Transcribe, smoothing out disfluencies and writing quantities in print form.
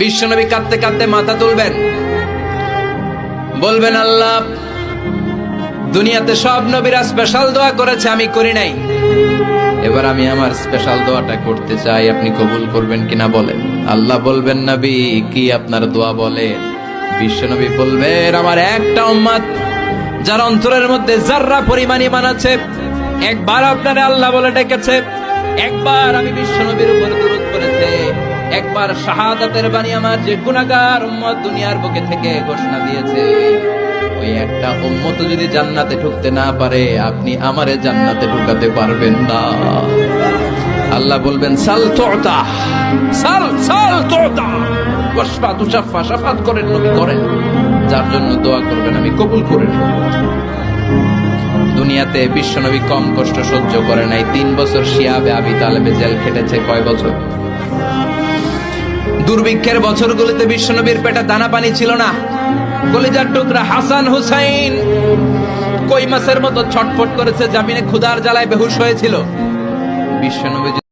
বিশ্বনবী কাঁদতে কাঁদতে মাথা তুলবেন, বলবেন আল্লাহ, দুনিয়াতে সব নবীরা স্পেশাল দোয়া করেছে, আমি করি নাই, এবার আমি আমার স্পেশাল দোয়াটা করতে চাই, আপনি কবুল করবেন কিনা বলেন। আল্লাহ বলবেন, নবী কি আপনার দোয়া বলেন? বিশ্বনবী বলবেন, আমার একটা উম্মত যার অন্তরের মধ্যে যাররা পরিমাণ ঈমান আছে, একবার আপনারে আল্লাহ বলে ডেকেছে, একবার আমি বিশ্বনবীর উপর দুরূদ পড়েছে, একবার শাহাদাতের বাণী আমার যে গুনাহগার উম্মত দুনিয়ার বুকে থেকে ঘোষণা দিয়েছে, ওই একটা উম্মত যদি জান্নাতে ঢুকতে না পারে, আপনি আমারে জান্নাতে ঢুকাতে পারবেন না। আল্লাহ বলবেন, সাল তুতা, সাল সাল তুতা, ওয়াশফা তুশাফা, শাফাত করেন নবী করেন, যার জন্য দোয়া করবেন আমি কবুল করে নেব। দুনিয়াতে বিশ্বনবী কম কষ্ট সহ্য করে নাই। 3 বছর শিয়াবে আবি তালেবে জেল খেটেছে। কয় বছর? দুর্ভিক্ষের বছরগুলোতে বিশ্বনবীর পেটে দানা পানি ছিল না। কলিজার টুকরা হাসান হুসাইন কই মাছের মতো ছটফট করেছে, জামিনে ক্ষুধার জ্বালায় বেহুশ হয়েছিল। বিশ্বনবী